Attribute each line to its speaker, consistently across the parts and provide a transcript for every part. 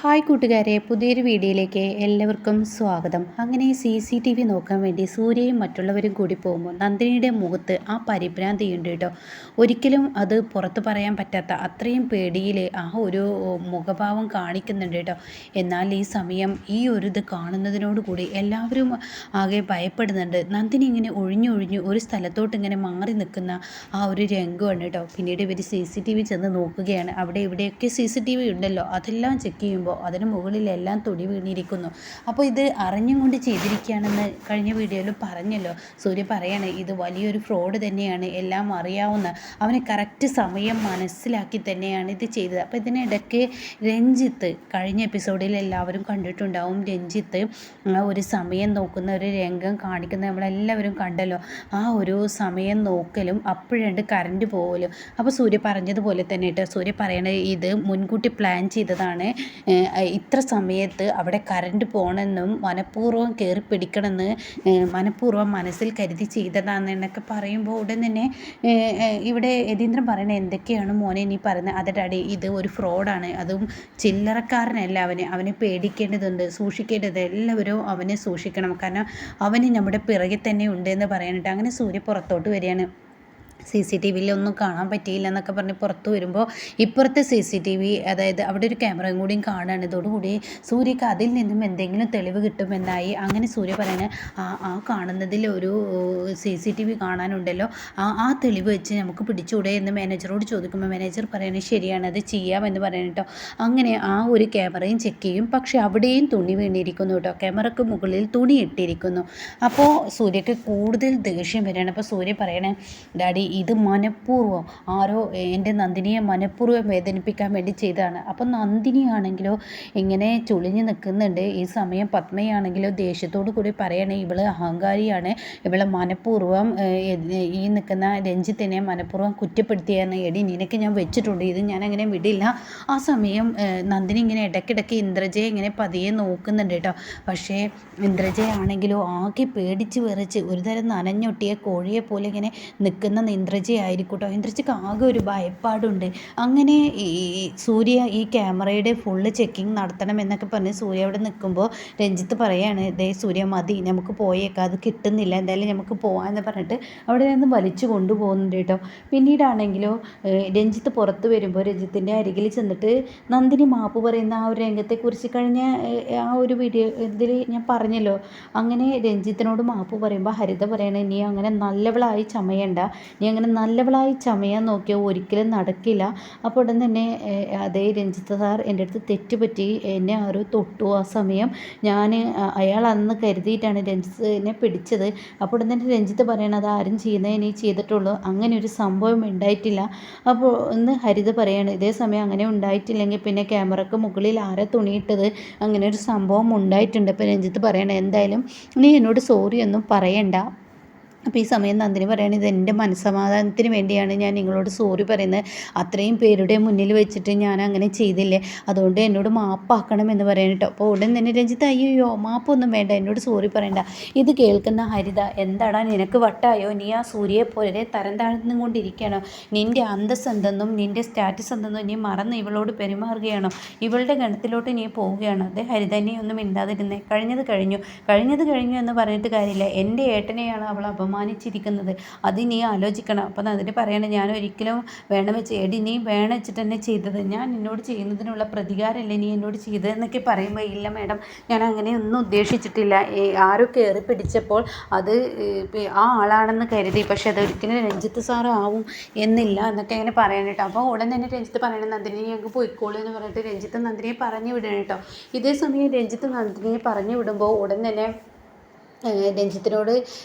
Speaker 1: Hi കൂട്ടുകാരെ, പുതിയൊരു വീഡിയോയിലേക്ക് എല്ലാവർക്കും സ്വാഗതം. അങ്ങനെ CCTV നോക്കാൻ വേണ്ടി സൂര്യയും മറ്റുള്ളവരും കൂടി പോകുമ്പോൾ നന്ദിനിയുടെ മുഖത്ത് ആ പരിഭ്രാന്തിയുണ്ട് കേട്ടോ. ഒരിക്കലും അത് പുറത്ത് പറയാൻ പറ്റാത്ത അത്രയും പേടിയിൽ ആ ഒരു മുഖഭാവം കാണിക്കുന്നുണ്ട് കേട്ടോ. എന്നാൽ ഈ സമയം ഈ ഒരു ഇത് കാണുന്നതിനോട് കൂടി എല്ലാവരും ആകെ ഭയപ്പെടുന്നുണ്ട്. നന്ദിനി ഇങ്ങനെ ഒഴിഞ്ഞൊഴിഞ്ഞ് ഒരു സ്ഥലത്തോട്ട് ഇങ്ങനെ മാറി നിൽക്കുന്ന ആ ഒരു രംഗമാണ് കേട്ടോ. പിന്നീട് ഇവർ CCTV ചെന്ന് നോക്കുകയാണ്. അവിടെ ഇവിടെയൊക്കെ CCTV ഉണ്ടല്ലോ, അതെല്ലാം ചെക്ക് ചെയ്യുമ്പോൾ അതിന് മുകളിലെല്ലാം തൊടി വീണിരിക്കുന്നു. അപ്പോൾ ഇത് അറിഞ്ഞും കൊണ്ട് ചെയ്തിരിക്കുകയാണെന്ന് കഴിഞ്ഞ വീഡിയോയിൽ പറഞ്ഞല്ലോ. സൂര്യ പറയാണ് ഇത് വലിയൊരു ഫ്രോഡ് തന്നെയാണ്, എല്ലാം അറിയാവുന്ന, അവന് കറക്റ്റ് സമയം മനസ്സിലാക്കി തന്നെയാണ് ഇത് ചെയ്തത്. അപ്പോൾ ഇതിനിടയ്ക്ക് രഞ്ജിത്ത്, കഴിഞ്ഞ എപ്പിസോഡിൽ എല്ലാവരും കണ്ടിട്ടുണ്ടാവും, രഞ്ജിത്ത് ഒരു സമയം നോക്കുന്ന ഒരു രംഗം കാണിക്കുന്നത് നമ്മളെല്ലാവരും കണ്ടല്ലോ. ആ ഒരു സമയം നോക്കലും അപ്പോഴുണ്ട് കറണ്ട് പോകലും. അപ്പോൾ സൂര്യ പറഞ്ഞതുപോലെ തന്നെ കേട്ടോ, സൂര്യ പറയണത് ഇത് മുൻകൂട്ടി പ്ലാൻ ചെയ്തതാണ്, ഇത്ര സമയത്ത് അവിടെ കറണ്ട് പോകണമെന്നും മനഃപൂർവ്വം കയറി പിടിക്കണമെന്ന് മനഃപൂർവ്വം മനസ്സിൽ കരുതി ചെയ്തതാണെന്നൊക്കെ പറയുമ്പോൾ ഉടൻ തന്നെ ഇവിടെ യതീന്ദ്രൻ പറയണത് എന്തൊക്കെയാണ് മോനെ നീ പറയുന്നത്? അത് ഡാഡി, ഇത് ഒരു ഫ്രോഡാണ്, അതും ചില്ലറക്കാരനല്ല, അവനെ പേടിക്കേണ്ടതുണ്ട്, സൂക്ഷിക്കേണ്ടത്, എല്ലാവരും അവനെ സൂക്ഷിക്കണം, കാരണം അവന് നമ്മുടെ പിറകെ തന്നെ ഉണ്ട് എന്ന് പറയാനിട്ട്. അങ്ങനെ സൂര്യ പുറത്തോട്ട് വരികയാണ്. CCTVയിൽ ഒന്നും കാണാൻ പറ്റിയില്ല എന്നൊക്കെ പറഞ്ഞ് പുറത്ത് വരുമ്പോൾ ഇപ്പുറത്തെ CCTV, അതായത് അവിടെ ഒരു ക്യാമറയും കൂടിയും കാണുകയാണ്. ഇതോടുകൂടി സൂര്യക്ക് അതിൽ നിന്നും എന്തെങ്കിലും തെളിവ് കിട്ടുമെന്നായി. അങ്ങനെ സൂര്യ പറയണേ ആ കാണുന്നതിൽ ഒരു CCTV കാണാനുണ്ടല്ലോ, ആ തെളിവ് വെച്ച് നമുക്ക് പിടിച്ചുകൂടെ എന്ന് മാനേജറോട് ചോദിക്കുമ്പോൾ മാനേജർ പറയണേ ശരിയാണ്, അത് ചെയ്യാമെന്ന് പറയണട്ടോ. അങ്ങനെ ആ ഒരു ക്യാമറയും ചെക്ക് ചെയ്യും. പക്ഷെ അവിടെയും തുണി വീണിരിക്കുന്നു കേട്ടോ, ക്യാമറയ്ക്ക് മുകളിൽ തുണി ഇട്ടിരിക്കുന്നു. അപ്പോൾ സൂര്യക്ക് കൂടുതൽ ദേഷ്യം വരികയാണ്. അപ്പോൾ സൂര്യ പറയണേ ഡാഡി, ഇത് മനഃപൂർവ്വം ആരോ എൻ്റെ നന്ദിനിയെ മനഃപൂർവ്വം വേദനിപ്പിക്കാൻ വേണ്ടി ചെയ്തതാണ്. അപ്പം നന്ദിനിയാണെങ്കിലോ ഇങ്ങനെ ചുളിഞ്ഞ് നിൽക്കുന്നുണ്ട്. ഈ സമയം പത്മയാണെങ്കിലോ ദേഷ്യത്തോടു കൂടി പറയണേ ഇവള് അഹങ്കാരിയാണ്, ഇവളെ മനഃപൂർവ്വം ഈ നിൽക്കുന്ന രഞ്ജിത്തിനെ മനഃപൂർവ്വം കുറ്റപ്പെടുത്തിയാണ്, എടി നിനക്ക് ഞാൻ വെച്ചിട്ടുണ്ട്, ഇത് ഞാൻ അങ്ങനെ വിടില്ല. ആ സമയം നന്ദിനി ഇങ്ങനെ ഇടയ്ക്കിടയ്ക്ക് ഇന്ദ്രജയെ ഇങ്ങനെ പതിയെ നോക്കുന്നുണ്ട് കേട്ടോ. പക്ഷേ ഇന്ദ്രജയാണെങ്കിലോ ആകെ പേടിച്ച് വിറച്ച് ഒരുതരം നനഞ്ഞൊട്ടിയ കോഴിയെ പോലെ ഇങ്ങനെ നിൽക്കുന്ന ഇന്ദ്രജയായിരിക്കും കേട്ടോ. ഇന്ദ്രജയ്ക്ക് ആകെ ഒരു ഭയപ്പാടുണ്ട്. അങ്ങനെ ഈ സൂര്യ ഈ ക്യാമറയുടെ ഫുള്ള് ചെക്കിങ് നടത്തണം എന്നൊക്കെ പറഞ്ഞ് സൂര്യ അവിടെ നിൽക്കുമ്പോൾ രഞ്ജിത്ത് പറയാണ് ദേ സൂര്യ മതി, നമുക്ക് പോയേക്കാം, അത് കിട്ടുന്നില്ല, എന്തായാലും നമുക്ക് പോകാമെന്ന് പറഞ്ഞിട്ട് അവിടെ നിന്ന് വലിച്ചു കൊണ്ടുപോകുന്നുണ്ട് കേട്ടോ. പിന്നീടാണെങ്കിലോ രഞ്ജിത്ത് പുറത്ത് വരുമ്പോൾ രഞ്ജിത്തിൻ്റെ അരികിൽ ചെന്നിട്ട് നന്ദിനി മാപ്പ് പറയുന്ന ആ ഒരു രംഗത്തെക്കുറിച്ച് കഴിഞ്ഞ ആ ഒരു വീഡിയോ ഇതിൽ ഞാൻ പറഞ്ഞല്ലോ. അങ്ങനെ രഞ്ജിത്തിനോട് മാപ്പ് പറയുമ്പോൾ ഹരിത പറയണേ നീ അങ്ങനെ നല്ലവളായി ചമയണ്ട, നീ അങ്ങനെ നല്ലവളായി ചമയാൻ നോക്കിയാൽ ഒരിക്കലും നടക്കില്ല. അപ്പോൾ ഉടൻ തന്നെ അതേ രഞ്ജിത്ത് സാർ, എൻ്റെ അടുത്ത് തെറ്റുപറ്റി, എന്നെ ആരോ തൊട്ടു, ആ സമയം ഞാൻ അയാൾ അന്ന് കരുതിയിട്ടാണ് രഞ്ജിത്തിനെ പിടിച്ചത്. അപ്പോൾ ഉടൻ തന്നെ രഞ്ജിത്ത് പറയണത് അത് ആരും ചെയ്യുന്നത് നീ ചെയ്തിട്ടുള്ളൂ, അങ്ങനെ ഒരു സംഭവം ഉണ്ടായിട്ടില്ല. അപ്പോൾ ഒന്ന് ഹരിത പറയാണ് ഇതേ സമയം അങ്ങനെ ഉണ്ടായിട്ടില്ലെങ്കിൽ പിന്നെ ക്യാമറയ്ക്ക് മുകളിൽ ആരാ തുണിയിട്ടത്, അങ്ങനെ ഒരു സംഭവം ഉണ്ടായിട്ടുണ്ട്. അപ്പോൾ രഞ്ജിത്ത് പറയണേ എന്തായാലും നീ എന്നോട് സോറി ഒന്നും പറയണ്ട. അപ്പോൾ ഈ സമയം നന്ദിനി പറയണത് ഇത് എൻ്റെ മനസ്സമാധാനത്തിന് വേണ്ടിയാണ് ഞാൻ നിങ്ങളോട് സോറി പറയുന്നത്, അത്രയും പേരുടെ മുന്നിൽ വെച്ചിട്ട് ഞാൻ അങ്ങനെ ചെയ്തില്ലേ, അതുകൊണ്ട് എന്നോട് മാപ്പാക്കണം എന്ന് പറയണം കേട്ടോ. അപ്പോൾ ഉടൻ തന്നെ രഞ്ജിത്ത് അയ്യോ മാപ്പൊന്നും വേണ്ട, എന്നോട് സോറി പറയണ്ട. ഇത് കേൾക്കുന്ന ഹരിത എന്താടാ നിനക്ക് വട്ടായോ, നീ ആ സൂര്യയെ പോലെ തരം താഴ്ന്നു കൊണ്ടിരിക്കുകയാണോ, നിൻ്റെ അന്തസ് എന്തെന്നും നിൻ്റെ സ്റ്റാറ്റസ് എന്തെന്നും നീ മറന്ന് ഇവളോട് പെരുമാറുകയാണോ, ഇവളുടെ ഗണത്തിലോട്ട് നീ പോവുകയാണോ? അതെ ഹരിത നീ ഒന്നും മിണ്ടാതിരുന്നേ, കഴിഞ്ഞത് കഴിഞ്ഞു എന്ന് പറഞ്ഞിട്ട് കാര്യമില്ല, എൻ്റെ ഏട്ടനെയാണ് അവൾ അപമാനിച്ചിരിക്കുന്നത്, അത് നീ ആലോചിക്കണം. അപ്പം അതിന് പറയണേ ഞാൻ ഒരിക്കലും വേണം വെച്ച് എടി നീ വേണം വെച്ചിട്ട് തന്നെ ചെയ്തത്, ഞാൻ എന്നോട് ചെയ്യുന്നതിനുള്ള പ്രതികാരമല്ലേ നീ എന്നോട് ചെയ്തതെന്നൊക്കെ പറയുമ്പോൾ ഇല്ല മാഡം ഞാൻ അങ്ങനെ ഒന്നും ഉദ്ദേശിച്ചിട്ടില്ല, ആരോ കയറി പിടിച്ചപ്പോൾ അത് ആ ആളാണെന്ന് കരുതി, പക്ഷെ അതൊരിക്കലും രഞ്ജിത്ത് സാറ് ആവും എന്നില്ല എന്നൊക്കെ അങ്ങനെ പറയാൻ കേട്ടോ. അപ്പോൾ ഉടൻ തന്നെ രഞ്ജിത്ത് പറയണം നന്ദിനി ഞങ്ങൾക്ക് പോയിക്കോളൂ എന്ന് പറഞ്ഞിട്ട് രഞ്ജിത്ത് നന്ദിനിയെ പറഞ്ഞു വിടണം കേട്ടോ. ഇതേ സമയം രഞ്ജിത്ത് നന്ദിനിയെ പറഞ്ഞു വിടുമ്പോൾ ഉടൻ തന്നെ രഞ്ജിത്തിനോട്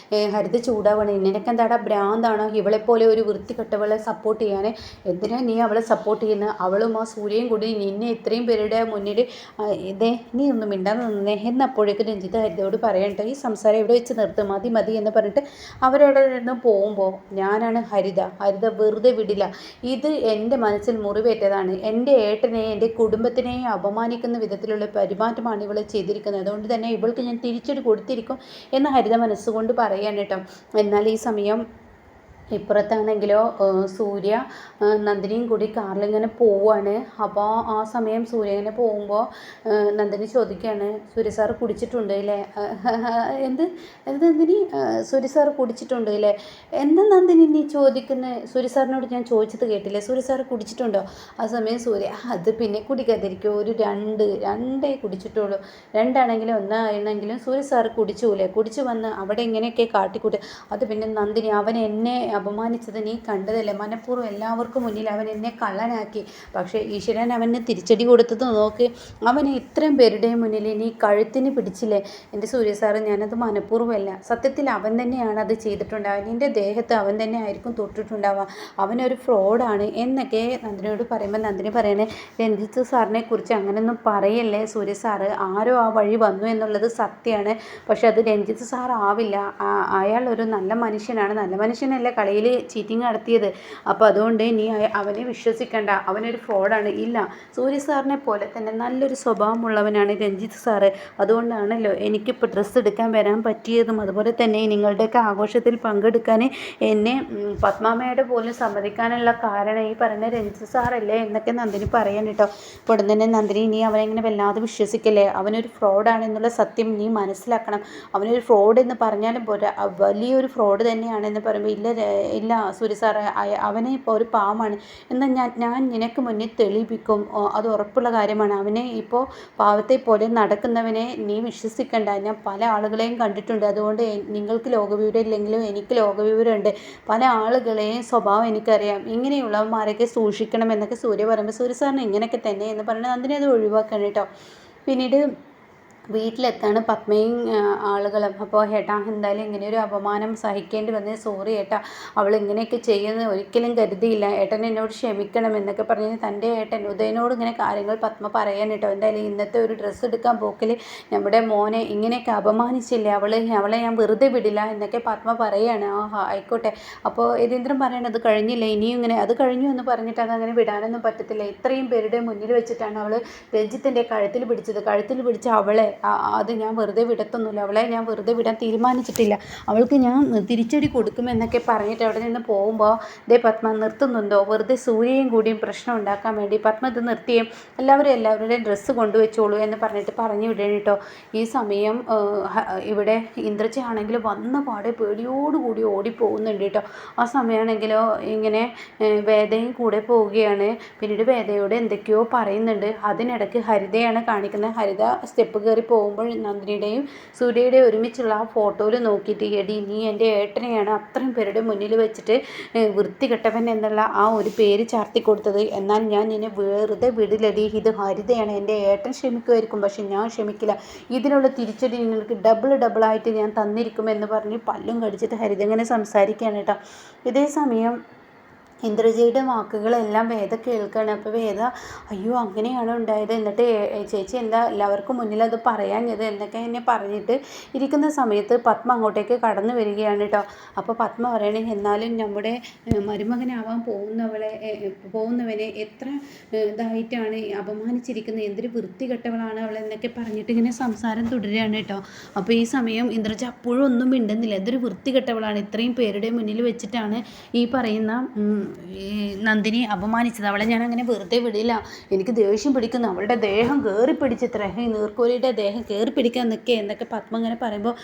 Speaker 1: ഹരിത ചൂടാവണം, നിനക്ക് എന്താടാ ഭ്രാന്താണോ, ഇവളെപ്പോലെ ഒരു വൃത്തികെട്ടവളെ സപ്പോർട്ട് ചെയ്യാൻ, എന്തിനാ നീ അവളെ സപ്പോർട്ട് ചെയ്യുന്നത്, അവളും ആ സൂര്യയും കൂടി നിന്നെ ഇത്രയും പേരുടെ മുന്നിൽ ഇതേ നീ ഒന്നും മിണ്ടാതെ നിന്നേ എന്നപ്പോഴേക്കും രഞ്ജിത്ത് ഹരിതയോട് പറയട്ടെ ഈ സംസാരം ഇവിടെ വെച്ച് നിർത്തും, മതി എന്ന് പറഞ്ഞിട്ട് അവരവിടെ നിന്ന് പോകുമ്പോൾ ഞാനാണ് ഹരിത വെറുതെ വിടില്ല, ഇത് എൻ്റെ മനസ്സിൽ മുറിവേറ്റതാണ്, എൻ്റെ ഏട്ടനെ എൻ്റെ കുടുംബത്തിനെയും അപമാനിക്കുന്ന വിധത്തിലുള്ള പെരുമാറ്റമാണ് ഇവളെ ചെയ്തിരിക്കുന്നത്, അതുകൊണ്ട് തന്നെ ഇവൾക്ക് ഞാൻ തിരിച്ചടി കൊടുത്തിരിക്കും എന്ന് ഹരിത മനസ്സുകൊണ്ട് പറയാൻ കേട്ടോ. എന്നാൽ ഈ സമയം ഇപ്പുറത്താണെങ്കിലോ സൂര്യ നന്ദിനിയും കൂടി കാറിലിങ്ങനെ പോവുകയാണ്. അപ്പോൾ ആ സമയം സൂര്യ ഇങ്ങനെ പോകുമ്പോൾ നന്ദിനി ചോദിക്കുകയാണ്, സൂര്യ സാറ് കുടിച്ചിട്ടുണ്ട് ഇല്ലേ? എന്ത് എന്ത് നന്ദിനി, സൂര്യ സാറ് കുടിച്ചിട്ടുണ്ട് ഇല്ലേ? എന്താ നന്ദിനി നീ ചോദിക്കുന്നത്? സൂര്യ സാറിനോട് ഞാൻ ചോദിച്ചത് കേട്ടില്ലേ? സൂര്യ സാറ് കുടിച്ചിട്ടുണ്ടോ? ആ സമയം സൂര്യ, അത് പിന്നെ കുടിക്കാതിരിക്കും, ഒരു രണ്ടേ കുടിച്ചിട്ടുള്ളൂ, രണ്ടാണെങ്കിലും ഒന്നാണെങ്കിലും സൂര്യ സാറ് കുടിച്ചൂലേ, കുടിച്ചു വന്ന് അവിടെ ഇങ്ങനെയൊക്കെ കാട്ടിക്കൂട്ട്. അത് പിന്നെ നന്ദിനി, അവൻ എന്നെ അപമാനിച്ചത് നീ കണ്ടതല്ലേ? മനഃപൂർവ്വം എല്ലാവർക്കും മുന്നിൽ അവൻ എന്നെ കള്ളനാക്കി. പക്ഷേ ഈശ്വരൻ അവന് തിരിച്ചടി കൊടുത്തത് നോക്ക്. അവനെ ഇത്രയും പേരുടെയും മുന്നിൽ നീ കഴുത്തിന് പിടിച്ചില്ലേ? എൻ്റെ സൂര്യ സാറ്, ഞാനത് മനഃപൂർവ്വമല്ല, സത്യത്തിൽ അവൻ തന്നെയാണ് അത് ചെയ്തിട്ടുണ്ടാവുക. നിൻ്റെ ദേഹത്ത് അവൻ തന്നെ ആയിരിക്കും തൊട്ടിട്ടുണ്ടാവുക. അവനൊരു ഫ്രോഡാണ് എന്നൊക്കെ നന്ദിനിയോട് പറയുമ്പോൾ നന്ദിനി പറയണേ, രഞ്ജിത്ത് സാറിനെ കുറിച്ച് അങ്ങനെയൊന്നും പറയല്ലേ സൂര്യ സാറ്. ആരോ ആ വഴി വന്നു എന്നുള്ളത് സത്യമാണ്. പക്ഷെ അത് രഞ്ജിത്ത് സാർ ആവില്ല. അയാൾ ഒരു നല്ല മനുഷ്യനാണ്. നല്ല മനുഷ്യനല്ല കളിയിൽ ചീറ്റിംഗ് നടത്തിയത്. അപ്പോൾ അതുകൊണ്ട് നീ അവനെ വിശ്വസിക്കണ്ട, അവനൊരു ഫ്രോഡാണ്. ഇല്ല, സൂര്യ സാറിനെ പോലെ തന്നെ നല്ലൊരു സ്വഭാവമുള്ളവനാണ് രഞ്ജിത്ത് സാറ്. അതുകൊണ്ടാണല്ലോ എനിക്കിപ്പോൾ ഡ്രസ്സ് എടുക്കാൻ വരാൻ പറ്റിയതും അതുപോലെ തന്നെ നിങ്ങളുടെയൊക്കെ ആഘോഷത്തിൽ പങ്കെടുക്കാൻ എന്നെ പത്മാമ്മയുടെ പോലും സമ്മതിക്കാനുള്ള കാരണം ഈ പറയുന്ന രഞ്ജിത്ത് സാറല്ലേ എന്നൊക്കെ നന്ദിനി പറയാൻ കേട്ടോ. അപ്പോൾ ഉടൻ തന്നെ നന്ദിനി, നീ അവനെങ്ങനെ വല്ലാതെ വിശ്വസിക്കല്ലേ, അവനൊരു ഫ്രോഡാണെന്നുള്ള സത്യം നീ മനസ്സിലാക്കണം. അവനൊരു ഫ്രോഡ് എന്ന് പറഞ്ഞാലും പോരാ, വലിയൊരു ഫ്രോഡ് തന്നെയാണെന്ന് പറയുമ്പോൾ, ഇല്ല ഇല്ല സൂര്യ സാറ്, അവനെ ഇപ്പോൾ ഒരു പാവമാണ്. എന്നാൽ ഞാൻ നിനക്ക് മുന്നിൽ തെളിയിപ്പിക്കും, അത് ഉറപ്പുള്ള കാര്യമാണ്. അവനെ ഇപ്പോൾ പാവത്തെ പോലെ നടക്കുന്നവനെ നീ വിശ്വസിക്കണ്ട. ഞാൻ പല ആളുകളെയും കണ്ടിട്ടുണ്ട്. അതുകൊണ്ട് നിങ്ങൾക്ക് ലോകവിവരം ഇല്ലെങ്കിലും എനിക്ക് ലോകവിവരമുണ്ട്. പല ആളുകളെയും സ്വഭാവം എനിക്കറിയാം. ഇങ്ങനെയുള്ളവന്മാരൊക്കെ സൂക്ഷിക്കണം എന്നൊക്കെ സൂര്യ പറയുമ്പോൾ, സൂര്യ സാറിന് ഇങ്ങനെയൊക്കെ തന്നെ എന്ന് പറഞ്ഞാൽ നന്ദിനി അത് ഒഴിവാക്കണം കേട്ടോ. പിന്നീട് വീട്ടിലെത്താണ് പത്മയും ആളുകളും. അപ്പോൾ ഏട്ടാ, എന്തായാലും ഇങ്ങനെയൊരു അപമാനം സഹിക്കേണ്ടി വന്നത് സോറി ഏട്ടാ, അവൾ ഇങ്ങനെയൊക്കെ ചെയ്യുന്നത് ഒരിക്കലും കരുതിയില്ല, ഏട്ടൻ എന്നോട് ക്ഷമിക്കണം എന്നൊക്കെ പറഞ്ഞ് തൻ്റെ ഏട്ടൻ ഉദയനോട് ഇങ്ങനെ കാര്യങ്ങൾ പത്മ പറയാൻ കേട്ടോ. എന്തായാലും ഇന്നത്തെ ഒരു ഡ്രസ്സ് എടുക്കാൻ പോക്കിൽ നമ്മുടെ മോനെ ഇങ്ങനെയൊക്കെ അപമാനിച്ചില്ലേ, അവളെ ഞാൻ വെറുതെ വിടില്ല എന്നൊക്കെ പത്മ പറയുകയാണ്. ആയിക്കോട്ടെ. അപ്പോൾ യതീന്ദ്രൻ പറയണത് കഴിഞ്ഞില്ല, ഇനിയും ഇങ്ങനെ അത് കഴിഞ്ഞു എന്ന് പറഞ്ഞിട്ട് അതങ്ങനെ വിടാനൊന്നും പറ്റത്തില്ല. ഇത്രയും പേരുടെ മുന്നിൽ വെച്ചിട്ടാണ് അവൾ രഞ്ജിത്തിൻ്റെ കഴുത്തിൽ പിടിച്ച അവളെ അത് ഞാൻ വെറുതെ വിടത്തൊന്നുമില്ല, അവളെ ഞാൻ വെറുതെ വിടാൻ തീരുമാനിച്ചിട്ടില്ല, അവൾക്ക് ഞാൻ തിരിച്ചടി കൊടുക്കുമെന്നൊക്കെ പറഞ്ഞിട്ട് അവിടെ നിന്ന് പോകുമ്പോൾ, ദേ പത്മ നിർത്തുന്നുണ്ടോ? വെറുതെ സൂര്യയും കൂടിയും പ്രശ്നം ഉണ്ടാക്കാൻ വേണ്ടി പത്മ ഇത് നിർത്തിയും എല്ലാവരുടെയും ഡ്രസ്സ് കൊണ്ടുവച്ചോളൂ എന്ന് പറഞ്ഞിട്ട് പറഞ്ഞു വിടണം കേട്ടോ. ഈ സമയം ഇവിടെ ഇന്ദ്രജ ആണെങ്കിൽ വന്ന പാടെ പേടിയോടുകൂടി ഓടിപ്പോകുന്നുണ്ട് കേട്ടോ. ആ സമയമാണെങ്കിലോ ഇങ്ങനെ വേദയും കൂടെ പോവുകയാണ്. പിന്നീട് വേദയോട് എന്തൊക്കെയോ പറയുന്നുണ്ട്. അതിനിടയ്ക്ക് ഹരിതയാണ് കാണിക്കുന്നത്. ഹരിത സ്റ്റെപ്പ് കയറി പോകുമ്പോൾ നന്ദിനിയുടെയും സൂര്യയുടെയും ഒരുമിച്ചുള്ള ആ ഫോട്ടോയിൽ നോക്കിയിട്ട്, എടി നീ എൻ്റെ ഏട്ടനെയാണ് അത്രയും പേരുടെ മുന്നിൽ വെച്ചിട്ട് വൃത്തികെട്ടവൻ എന്നുള്ള ആ ഒരു പേര് ചാർത്തി കൊടുത്തത്. എന്നാൽ ഞാൻ നിന്നെ വെറുതെ വിടില്ലടി, ഇത് ഹരിതയാണ്, എൻ്റെ ഏട്ടൻ ക്ഷമിക്കുമായിരിക്കും പക്ഷെ ഞാൻ ക്ഷമിക്കില്ല, ഇതിനുള്ള തിരിച്ചടി നിങ്ങൾക്ക് ഡബിളായിട്ട് ഞാൻ തന്നിരിക്കുമെന്ന് പറഞ്ഞ് പല്ലും കടിച്ചിട്ട് ഹരിത ഇങ്ങനെ സംസാരിക്കുകയാണ് കേട്ടോ. ഇതേ സമയം ഇന്ദ്രജയുടെ വാക്കുകളെല്ലാം വേദ കേൾക്കുകയാണ്. അപ്പോൾ വേദ, അയ്യോ അങ്ങനെയാണോ ഉണ്ടായത്, എന്നിട്ട് ചേച്ചി എന്താ എല്ലാവർക്കും മുന്നിൽ അത് പറയാഞ്ഞത് എന്നൊക്കെ എന്നെ പറഞ്ഞിട്ട് ഇരിക്കുന്ന സമയത്ത് പത്മ അങ്ങോട്ടേക്ക് കടന്നു വരികയാണ് കേട്ടോ. അപ്പോൾ പത്മ പറയണേ, എന്നാലും നമ്മുടെ മരുമകനാവാൻ പോകുന്നവനെ എത്ര ഇതായിട്ടാണ് അപമാനിച്ചിരിക്കുന്നത്, എന്തൊരു വൃത്തികെട്ടവളാണ് അവൾ എന്നൊക്കെ പറഞ്ഞിട്ട് ഇങ്ങനെ സംസാരം തുടരുകയാണ് കേട്ടോ. അപ്പോൾ ഈ സമയം ഇന്ദ്രജ അപ്പോഴും ഒന്നും മിണ്ടുന്നില്ല. എന്തൊരു വൃത്തികെട്ടവളാണ്, ഇത്രയും പേരുടെ മുന്നിൽ വെച്ചിട്ടാണ് ഈ പറയുന്ന നന്ദിനി അപമാനിച്ചത്, അവളെ ഞാൻ അങ്ങനെ വെറുതെ വിടില്ല, എനിക്ക് ദേഷ്യം പിടിക്കുന്നു, അവളുടെ ദേഹം കയറി പിടിച്ചിത്ര, ഈ നീർക്കോലിയുടെ ദേഹം കയറി പിടിക്കാൻ നിൽക്കുക എന്നൊക്കെ പത്മ ഇങ്ങനെ പറയുമ്പോൾ,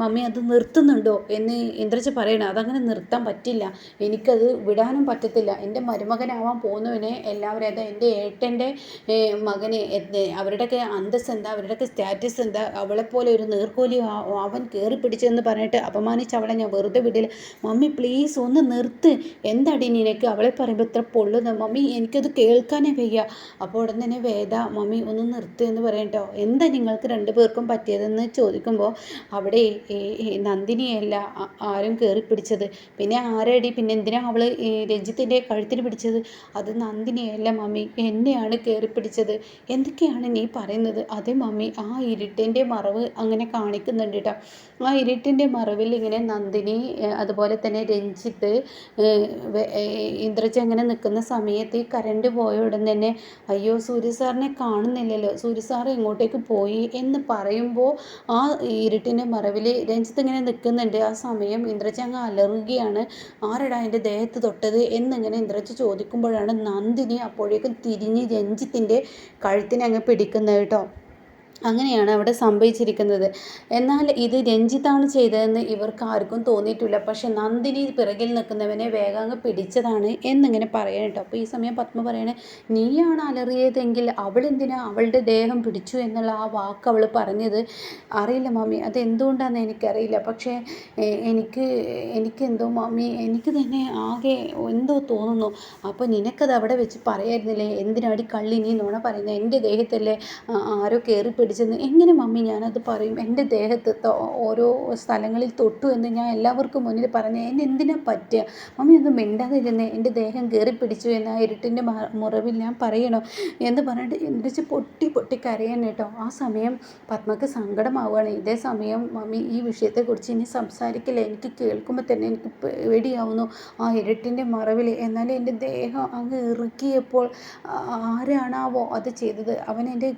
Speaker 1: മമ്മി അത് നിർത്തുന്നുണ്ടോ എന്ന് ഇന്ദ്രജ പറയണം. അതങ്ങനെ നിർത്താൻ പറ്റില്ല, എനിക്കത് വിടാനും പറ്റത്തില്ല. എൻ്റെ മരുമകനാവാൻ പോകുന്നവനെ എല്ലാവരും, അത് എൻ്റെ ഏട്ടൻ്റെ മകനെ, അവരുടെയൊക്കെ അന്തസ് എന്താ, അവരുടെയൊക്കെ സ്റ്റാറ്റസ് എന്താ, അവളെപ്പോലെ ഒരു നീർക്കോലി അവൻ കയറി പിടിച്ചെന്ന് പറഞ്ഞിട്ട് അപമാനിച്ച് അവളെ ഞാൻ വെറുതെ വിടില്ല. മമ്മി പ്ലീസ് ഒന്ന് നിർത്ത്, എന്താടി നിനക്ക്, അവളെ പറയുമ്പോൾ ഇത്ര പൊള്ളുന്നു മമ്മി, എനിക്കത് കേൾക്കാനേ വയ്യ. അപ്പോൾ ഉടൻ തന്നെ വേദ, മമ്മി ഒന്ന് നിർത്ത് എന്ന് പറയട്ടോ. എന്താ നിങ്ങൾക്ക് രണ്ടുപേർക്കും പറ്റിയതെന്ന് ചോദിക്കുമ്പോൾ, അവിടെ നന്ദിനിയല്ല ആരും കയറി പിടിച്ചത്, പിന്നെ ആരടി, പിന്നെ എന്തിനാ അവൾ രഞ്ജിത്തിൻ്റെ കഴുത്തിന് പിടിച്ചത്, അത് നന്ദിനിയല്ല മമ്മി, എന്നെയാണ് കയറി പിടിച്ചത്, എന്തൊക്കെയാണ് നീ പറയുന്നത്. അതെ മമ്മി, ആ ഇരുട്ടിൻ്റെ മറവ് അങ്ങനെ കാണിക്കുന്നുണ്ട് കേട്ടോ. ആ ഇരുട്ടിൻ്റെ മറവിൽ ഇങ്ങനെ നന്ദിനി അതുപോലെ തന്നെ രഞ്ജിത്ത് ഇന്ദ്രജ അങ്ങനെ നിൽക്കുന്ന സമയത്ത് ഈ കറണ്ട് പോയ ഉടൻ തന്നെ അയ്യോ സൂര്യ സാറിനെ കാണുന്നില്ലല്ലോ, സൂര്യ സാർ എങ്ങോട്ടേക്ക് പോയി എന്ന് പറയുമ്പോൾ ആ ഇരുട്ടിൻ്റെ മറവിൽ രഞ്ജിത്ത് ഇങ്ങനെ നിൽക്കുന്നുണ്ട്. ആ സമയം ഇന്ദ്രജ അങ്ങ് അലറുകയാണ്. ആരെടാ എൻ്റെ ദേഹത്ത് തൊട്ടത് എന്നിങ്ങനെ ഇന്ദ്രജ ചോദിക്കുമ്പോഴാണ് നന്ദിനി അപ്പോഴേക്കും തിരിഞ്ഞ് രഞ്ജിത്തിൻ്റെ കഴുത്തിനെ അങ്ങ് പിടിക്കുന്നത് കേട്ടോ. അങ്ങനെയാണ് അവിടെ സംഭവിച്ചിരിക്കുന്നത്. എന്നാൽ ഇത് രഞ്ജിത്താണ് ചെയ്തതെന്ന് ഇവർക്ക് ആർക്കും തോന്നിയിട്ടില്ല. പക്ഷെ നന്ദിനി പിറകിൽ നിൽക്കുന്നവനെ വേഗം അങ്ങ് പിടിച്ചതാണ് എന്നിങ്ങനെ പറയണം കേട്ടോ. അപ്പോൾ ഈ സമയം പത്മ പറയണേ, നീയാണ് അലറിയതെങ്കിൽ അവളെന്തിനാ അവളുടെ ദേഹം പിടിച്ചു എന്നുള്ള ആ വാക്ക് അവൾ പറഞ്ഞത്? അറിയില്ല മമ്മി, അതെന്തുകൊണ്ടാണെന്ന് എനിക്കറിയില്ല. പക്ഷേ എനിക്കെന്തോ മമ്മി, എനിക്ക് തന്നെ ആകെ എന്തോ തോന്നുന്നു. അപ്പോൾ നിനക്കത് അവിടെ വെച്ച് പറയായിരുന്നില്ലേ? എന്തിനാടി കള്ളി നീ നുണ പറയുന്നത്? എൻ്റെ ദേഹത്തല്ലേ ആരോ കയറി പിടിച്ചെന്ന്? എങ്ങനെ മമ്മി ഞാനത് പറയും? എൻ്റെ ദേഹത്ത് ഓരോ സ്ഥലങ്ങളിൽ തൊട്ടു എന്ന് ഞാൻ എല്ലാവർക്കും മുന്നിൽ പറഞ്ഞ് എന്നെ എന്തിനാ പറ്റുക? മമ്മി ഒന്നും മിണ്ടാതിരുന്നേ. എൻ്റെ ദേഹം കയറി പിടിച്ചു എന്ന് ആ ഇരുട്ടിൻ്റെ മുറവിൽ ഞാൻ പറയണോ എന്ന് പറഞ്ഞിട്ട് എന്നുവെച്ച് പൊട്ടി പൊട്ടി കരയാൻ കേട്ടോ. ആ സമയം പത്മക്ക് സങ്കടമാവുകയാണ്. ഇതേ സമയം മമ്മി ഈ വിഷയത്തെക്കുറിച്ച് ഇനി സംസാരിക്കില്ല, എനിക്ക് കേൾക്കുമ്പോൾ തന്നെ എനിക്ക് പേടിയാവുന്നു. ആ ഇരുട്ടിൻ്റെ മറവിൽ എന്നാലും എൻ്റെ ദേഹം അങ്ങ് ഇറുക്കിയപ്പോൾ ആരാണാവോ അത് ചെയ്തത്? അവൻ എൻ്റെ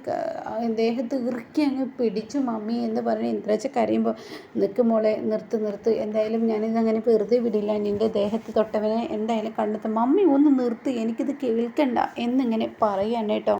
Speaker 1: ദേഹത്ത് ഇറുക്കി അങ്ങ് പിടിച്ചു മമ്മി എന്ന് പറഞ്ഞ് ഇന്ദ്രജ കരയുമ്പോൾ, നിൽക്ക് മോളെ, നിർത്ത്. എന്തായാലും ഞാനിതങ്ങനെ വെറുതെ വിടില്ല. നിൻ്റെ ദേഹത്ത് തൊട്ടവനെ എന്തായാലും കണ്ടെത്തും. മമ്മി ഒന്ന് നിർത്ത്, എനിക്കിത് കേൾക്കണ്ട എന്നിങ്ങനെ പറയാൻ കേട്ടോ.